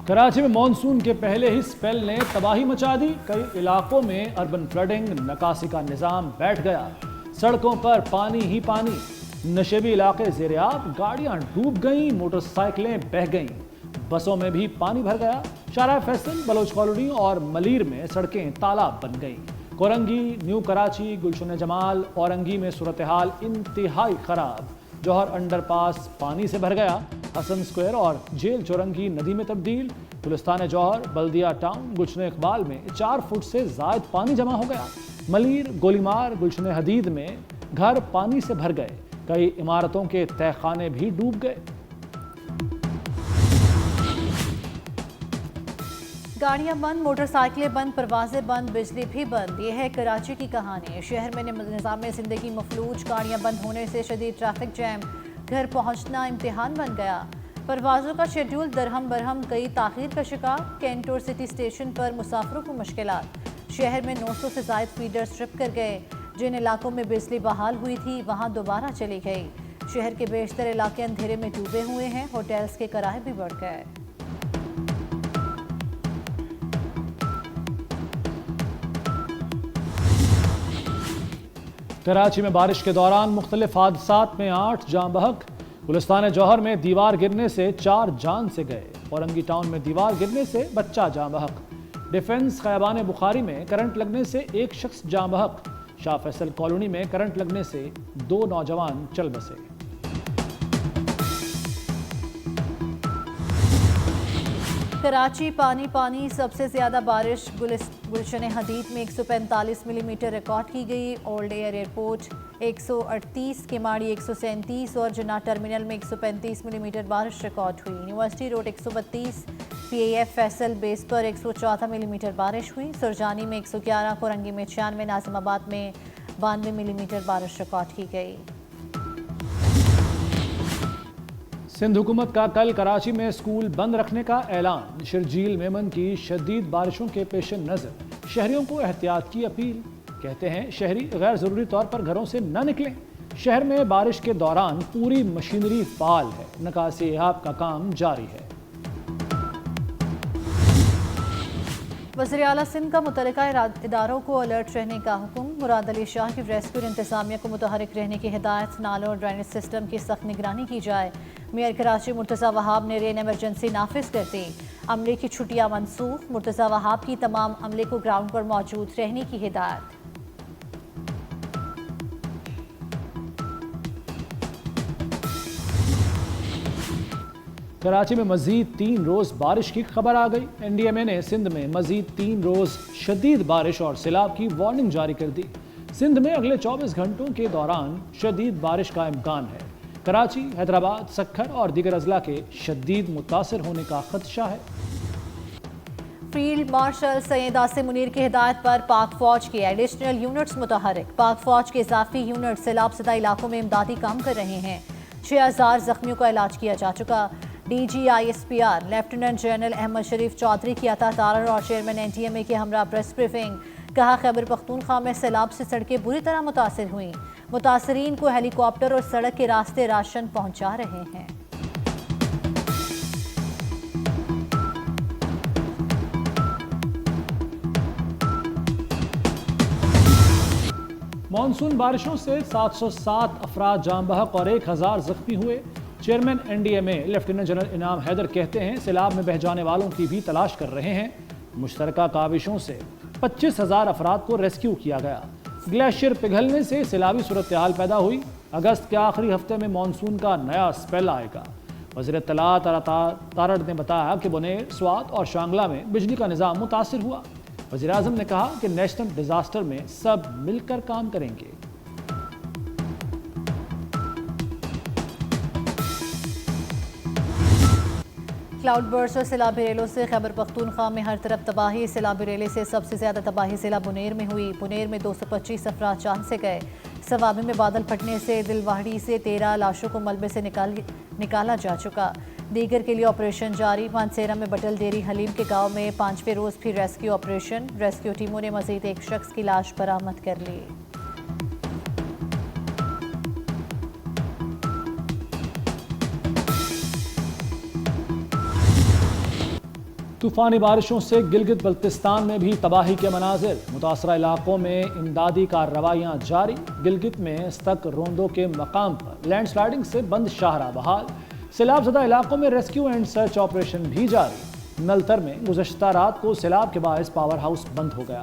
کراچی میں مانسون کے پہلے ہی سپیل نے تباہی مچا دی. کئی علاقوں میں اربن فلڈنگ، نکاسی کا نظام بیٹھ گیا. سڑکوں پر پانی ہی پانی، نشیبی علاقے زیر آب، گاڑیاں ڈوب گئیں، موٹر سائیکلیں بہہ گئیں، بسوں میں بھی پانی بھر گیا. شارع فیصل، بلوچ کالونی اور ملیر میں سڑکیں تالاب بن گئیں. کورنگی، نیو کراچی، گلشن جمال، اورنگی میں صورتحال انتہائی خراب. جوہر انڈر پاس پانی سے بھر گیا. حسن سکوئر اور جیل چورنگی ندی میں تبدیل. گلستان جوہر، بلدیہ ٹاؤن، گلشن اقبال میں 4 فٹ سے زائد پانی جمع ہو گیا. ملیر، گولی مار، گلشن حدید میں گھر پانی سے بھر گئے. کئی عمارتوں کے تہہ خانے بھی ڈوب گئے. گاڑیاں بند، موٹر سائیکلیں بند، پروازیں بند، بجلی بھی بند. یہ ہے کراچی کی کہانی. شہر میں نظام زندگی مفلوج، گاڑیاں بند ہونے سے شدید ٹریفک جیم، گھر پہنچنا امتحان بن گیا. پروازوں کا شیڈول درہم برہم، کئی تاخیر کا شکار. کینٹور سٹی اسٹیشن پر مسافروں کو مشکلات. شہر میں 900 سے زائد فیڈرز ٹرپ کر گئے. جن علاقوں میں بجلی بحال ہوئی تھی وہاں دوبارہ چلی گئی. شہر کے بیشتر علاقے اندھیرے میں ڈوبے ہوئے ہیں. ہوٹلز کے کرائے بھی بڑھ گئے. کراچی میں بارش کے دوران مختلف حادثات میں 8 جاں بحق. گلستان جوہر میں دیوار گرنے سے 4 جان سے گئے. اورنگی ٹاؤن میں دیوار گرنے سے بچہ جاں بحق. ڈیفنس خیابان بخاری میں کرنٹ لگنے سے 1 شخص جاں بحق. شاہ فیصل کالونی میں کرنٹ لگنے سے 2 نوجوان چل بسے. کراچی پانی پانی، سب سے زیادہ بارش گلشن حدید میں 145 ملی میٹر ریکارڈ کی گئی. اولڈ ایئرپورٹ 138، کیماڑی 137 اور جناح ٹرمینل میں 135 ملی میٹر بارش ریکارڈ ہوئی. University road 132، P A F Faisal base پر 114 ملی میٹر بارش ہوئی. سرجانی میں 111، کورنگی میں 96، ناظم آباد میں 92 ملی میٹر بارش ریکارڈ کی گئی. سندھ حکومت کا کل کراچی میں اسکول بند رکھنے کا اعلان. شرجیل میمن کی شدید بارشوں کے پیش نظر شہریوں کو احتیاط کی اپیل. کہتے ہیں شہری غیر ضروری طور پر گھروں سے نہ نکلیں. شہر میں بارش کے دوران پوری مشینری فعال ہے. نکاسی احاط کا کام جاری ہے. وزیر اعلیٰ سندھ کا متعلقہ اداروں کو الرٹ رہنے کا حکم. مراد علی شاہ کی ریسکیو انتظامیہ کو متحرک رہنے کی ہدایت. نالوں اور ڈرینیج سسٹم کی سخت نگرانی کی جائے. میئر کراچی مرتضی وہاب نے رین ایمرجنسی نافذ کر دی. عملے کی چھٹیاں منسوخ. مرتضی وہاب کی تمام عملے کو گراؤنڈ پر موجود رہنے کی ہدایت. کراچی میں مزید 3 روز بارش کی خبر آ گئی. این ڈی ایم اے نے سندھ میں مزید 3 روز شدید بارش اور سیلاب کی وارننگ جاری کر دی. سندھ میں اگلے 24 گھنٹوں کے دوران شدید بارش کا امکان ہے. کراچی، حیدرآباد، سکھر اور دیگر اضلاع کے شدید متاثر ہونے کا خدشہ ہے. فیلڈ مارشل سید عاصم منیر کی ہدایت پر پاک فوج کے ایڈیشنل یونٹس متحرک. پاک فوج کے اضافی یونٹ سیلاب زدہ علاقوں میں امدادی کام کر رہے ہیں. 6000 زخمیوں کا علاج کیا جا چکا. D G I S P R lieutenant general Ahmed Sharif Chaudhry کی عطا تارڑ اور chairman N T M A کے ہمراہ پریس بریفنگ. کہا خیبر پختونخوا میں سیلاب سے سڑکیں بری طرح متاثر ہوئیں. متاثرین کو ہیلی کاپٹر اور سڑک کے راستے راشن پہنچا رہے ہیں. مانسون بارشوں سے 707 افراد جاں بحق اور 1000 زخمی ہوئے. Chairman N D M A lieutenant general Inam Haider کہتے ہیں سیلاب میں بہہ جانے والوں کی بھی تلاش کر رہے ہیں. مشترکہ کاوشوں سے 25,000 افراد کو ریسکیو کیا گیا. گلیشیئر پگھلنے سے سیلابی صورتحال پیدا ہوئی. اگست کے آخری ہفتے میں مانسون کا نیا سپیل آئے گا. وزیر اطلاعات تارڑ نے بتایا کہ بنیر، سوات اور شانگلہ میں بجلی کا نظام متاثر ہوا. وزیر اعظم نے کہا کہ نیشنل ڈیزاسٹر میں سب مل کر کام کریں گے. کلاؤڈ برس اور سیلابی ریلوں سے خیبر پختونخوا میں ہر طرف تباہی. سیلابی ریلے سے سب سے زیادہ تباہی ضلع بنیر میں ہوئی. بنیر میں 225 افراد جان سے گئے. صوابی میں بادل پھٹنے سے دلواڑی سے 13 لاشوں کو ملبے سے نکالا جا چکا. دیگر کے لیے آپریشن جاری. مانسیرہ میں بٹل ڈیری حلیم کے گاؤں میں 5ویں روز بھی ریسکیو آپریشن. ریسکیو ٹیموں نے مزید 1 شخص کی لاش برآمد کر لی. طوفانی بارشوں سے گلگت بلتستان میں بھی تباہی کے مناظر، متاثرہ علاقوں میں امدادی کارروائیاں جاری۔ گلگت میں استک روندو کے مقام پر لینڈ سلائیڈنگ سے بند شاہراہ بحال، سیلاب زدہ علاقوں میں ریسکیو اینڈ سرچ آپریشن بھی جاری۔ نلتر میں گزشتہ رات کو سیلاب کے باعث پاور ہاؤس بند ہو گیا۔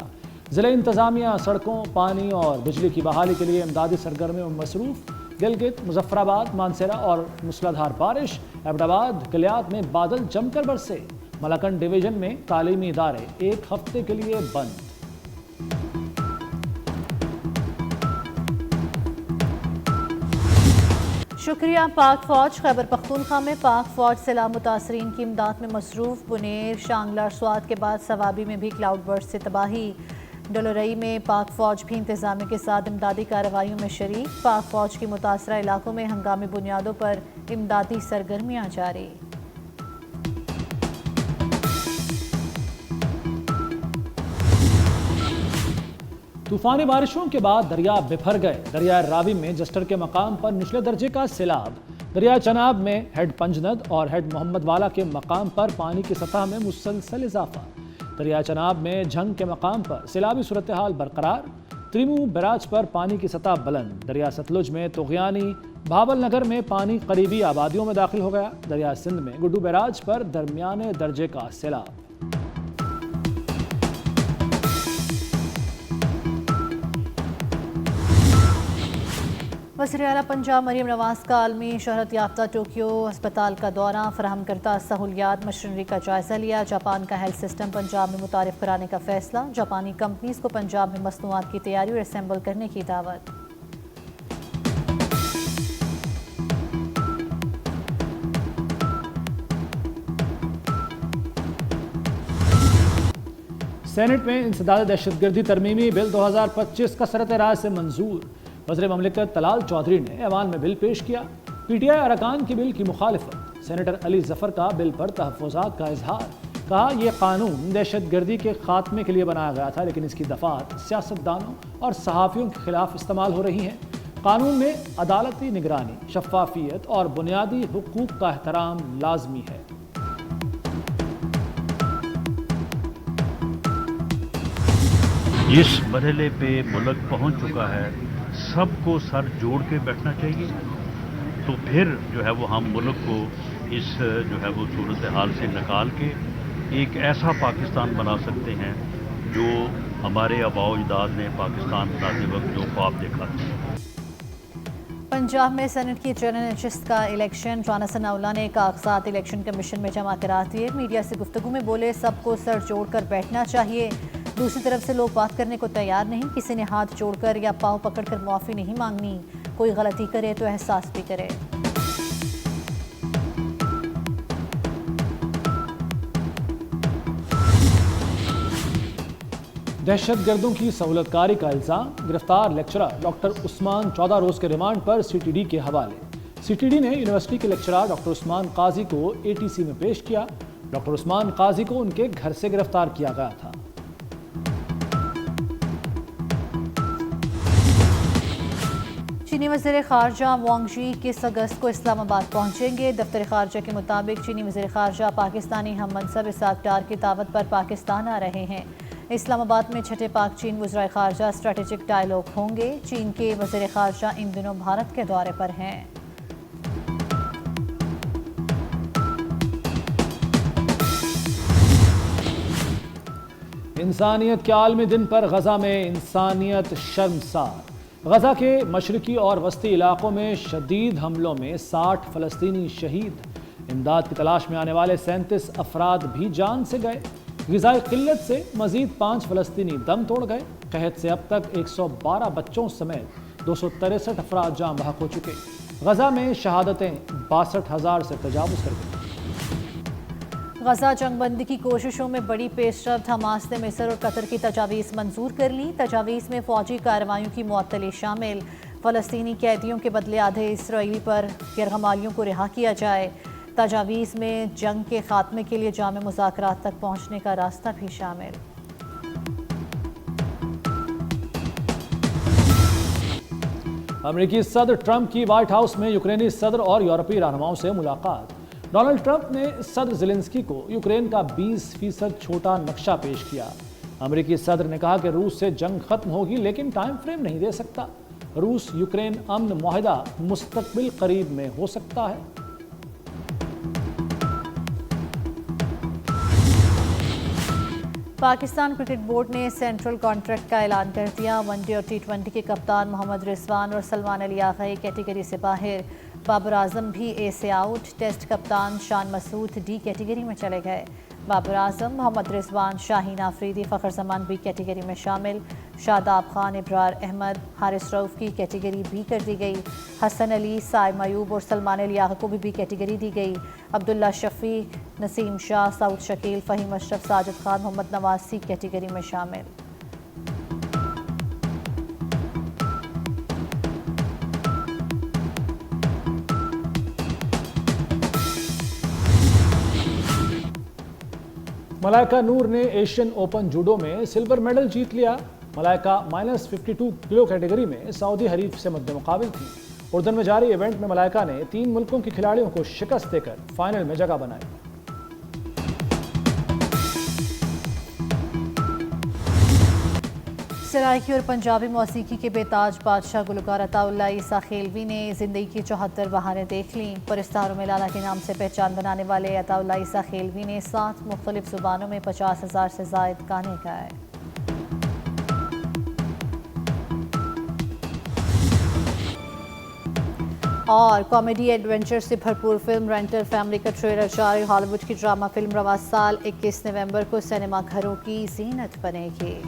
ضلع انتظامیہ سڑکوں، پانی اور بجلی کی بحالی کے لیے امدادی سرگرمیوں میں مصروف۔ گلگت، مظفر آباد، مانسیرہ اور موسلادھار بارش، ایبٹ آباد، کلیات میں بادل جم کر برسے۔ ملاکنڈ ڈویژن میں تعلیمی ادارے ایک ہفتے کے لیے بند۔ شکریہ پاک فوج۔ خیبر پختونخوا میں پاک فوج سیلاب متاثرین کی امداد میں مصروف۔ بنیر، شانگلہ، سوات کے بعد سوابی میں بھی کلاؤڈ برسٹ سے تباہی۔ ڈلورئی میں پاک فوج بھی انتظامیہ کے ساتھ امدادی کارروائیوں میں شریک۔ پاک فوج کی متاثرہ علاقوں میں ہنگامی بنیادوں پر امدادی سرگرمیاں جاری۔ طوفانی بارشوں کے بعد دریا بپھر گئے۔ دریائے راوی میں جسٹر کے مقام پر نچلے درجے کا سیلاب۔ دریائے چناب میں ہیڈ پنجند اور ہیڈ محمد والا کے مقام پر پانی کی سطح میں مسلسل اضافہ۔ دریائے چناب میں جھنگ کے مقام پر سیلابی صورتحال برقرار۔ تریمو بیراج پر پانی کی سطح بلند۔ دریا ستلج میں طغیانی، بھاول نگر میں پانی قریبی آبادیوں میں داخل ہو گیا۔ دریا سندھ میں گڈو بیراج پر درمیانے درجے کا سیلاب۔ وزیر اعلیٰ پنجاب مریم نواز کا عالمی شہرت یافتہ ٹوکیو ہسپتال کا دورہ، فراہم کردہ سہولیات مشینری کا جائزہ لیا۔ جاپان کا ہیلتھ سسٹم پنجاب میں متعارف کرانے کا فیصلہ۔ جاپانی کمپنیز کو پنجاب میں مصنوعات کی تیاری اور اسمبل کرنے کی دعوت۔ سینٹ میں انسداد دہشت گردی ترمیمی بل 2025 کا صرت رائے سے منظور۔ وزیر مملکت طلال چودھری نے ایوان میں بل پیش کیا۔ پی ٹی آئی ارکان کی بل کی مخالفت۔ سینیٹر علی ظفر کا بل پر تحفظات کا اظہار۔ کہا یہ قانون دہشت گردی کے خاتمے کے لیے بنایا گیا تھا، لیکن اس کی دفعات سیاستدانوں اور صحافیوں کے خلاف استعمال ہو رہی ہیں۔ قانون میں عدالتی نگرانی، شفافیت اور بنیادی حقوق کا احترام لازمی ہے۔ اس مرحلے پہ ملک پہنچ چکا ہے، سب کو سر جوڑ کے بیٹھنا چاہیے، تو پھر جو ہے وہ ہم ملک کو اس جو ہے وہ صورتحال سے نکال کے ایک ایسا پاکستان بنا سکتے ہیں جو ہمارے آباء و اجداد نے پاکستان بناتے وقت جو خواب دیکھا تھا۔ پنجاب میں سینٹ کی جنرل نشست کا الیکشن، رانا ثناءاللہ نے کاغذات الیکشن کمیشن میں جمع کرا دیے۔ میڈیا سے گفتگو میں بولے سب کو سر جوڑ کر بیٹھنا چاہیے، دوسری طرف سے لوگ بات کرنے کو تیار نہیں، کسی نے ہاتھ جوڑ کر یا پاؤں پکڑ کر معافی نہیں مانگنی، کوئی غلطی کرے تو احساس بھی کرے۔ دہشت گردوں کی سہولت کاری کا الزام، گرفتار لیکچرر ڈاکٹر عثمان 14 روز کے ریمانڈ پر سی ٹی ڈی کے حوالے۔ سی ٹی ڈی نے یونیورسٹی کے لیکچرر ڈاکٹر عثمان قاضی کو اے ٹی سی میں پیش کیا۔ ڈاکٹر عثمان قاضی کو ان کے گھر سے گرفتار کیا گیا تھا۔ چینی وزیر خارجہ وانگ جی 21 اگست کو اسلام آباد پہنچیں گے۔ دفتر خارجہ کے مطابق چینی وزیر خارجہ پاکستانی ہم منصب اسحاق ڈار کی دعوت پر پاکستان آ رہے ہیں۔ اسلام آباد میں چھٹے پاک چین وزرائے خارجہ اسٹریٹجک ڈائیلاگ ہوں گے۔ چین کے وزیر خارجہ ان دنوں بھارت کے دورے پر ہیں۔ انسانیت کے عالمی دن پر غزہ میں انسانیت شرمسار۔ غزہ کے مشرقی اور وسطی علاقوں میں شدید حملوں میں 60 فلسطینی شہید۔ امداد کی تلاش میں آنے والے 37 افراد بھی جان سے گئے۔ غذائی قلت سے مزید 5 فلسطینی دم توڑ گئے۔ قحط سے اب تک 112 بچوں سمیت 263 افراد جاں بحق ہو چکے۔ غزہ میں شہادتیں 62,000 سے تجاوز کر گئیں۔ غزہ جنگ بندی کی کوششوں میں بڑی پیش رفت، حماس نے مصر اور قطر کی تجاویز منظور کر لی۔ تجاویز میں فوجی کارروائیوں کی معطلی شامل، فلسطینی قیدیوں کے بدلے آدھے اسرائیلی پر یرغمالیوں کو رہا کیا جائے۔ تجاویز میں جنگ کے خاتمے کے لیے جامع مذاکرات تک پہنچنے کا راستہ بھی شامل۔ امریکی صدر ٹرمپ کی وائٹ ہاؤس میں یوکرینی صدر اور یورپی رہنماؤں سے ملاقات۔ ڈونلڈ ٹرمپ نے صدر زیلنسکی کو یوکرین کا 20% چھوٹا نقشہ پیش کیا۔ امریکی صدر نے کہا کہ روس سے جنگ ختم ہوگی لیکن ٹائم فریم نہیں دے سکتا۔ روس یوکرین امن معاہدہ مستقبل قریب میں ہو سکتا ہے۔ پاکستان کرکٹ بورڈ نے سینٹرل کانٹریکٹ کا اعلان کر دیا۔ ون ڈے اور T20 کے کپتان محمد رضوان اور سلمان علی آغائی کیٹیگری سے باہر، بابر اعظم بھی اے سے آؤٹ۔ ٹیسٹ کپتان شان مسعود ڈی کیٹیگری میں چلے گئے۔ بابر اعظم، محمد رضوان، شاہین آفریدی، فخر زمان بی کیٹیگری میں شامل۔ شاداب خان، ابرار احمد، حارث رؤف کی کیٹیگری بی کر دی گئی۔ حسن علی، سائم ایوب اور سلمان علی آغا کو بھی بی کیٹیگری دی گئی۔ عبداللہ شفیق، نسیم شاہ، سعود شکیل، فہیم اشرف، ساجد خان، محمد نواز سی کیٹیگری میں شامل۔ ملائکہ نور نے ایشین اوپن جوڈو میں سلور میڈل جیت لیا۔ ملائکہ -52 کلو کیٹیگری میں سعودی حریف سے مد مقابل تھی۔ اردن میں جاری ایونٹ میں ملائکہ نے 3 ملکوں کی کھلاڑیوں کو شکست دے کر فائنل میں جگہ بنائی۔ سرائکی اور پنجابی موسیقی کے بے تاج بادشاہ گلوکار عطا اللہ عیسیٰ خیلوی نے زندگی کی 74 بہاریں دیکھ لیں۔ پرستاروں میں لالا کے نام سے پہچان بنانے والے عطا اللہ عیسیٰ خیلوی نے 7 مختلف زبانوں میں 50,000 سے زائد گانے گائے۔ اور کامیڈی ایڈونچر سے بھرپور فلم رینٹل فیملی کا ٹریلر جاری۔ ہالی ووڈ کی ڈرامہ فلم رواں سال 21 نومبر کو سینما گھروں کی زینت بنے گی۔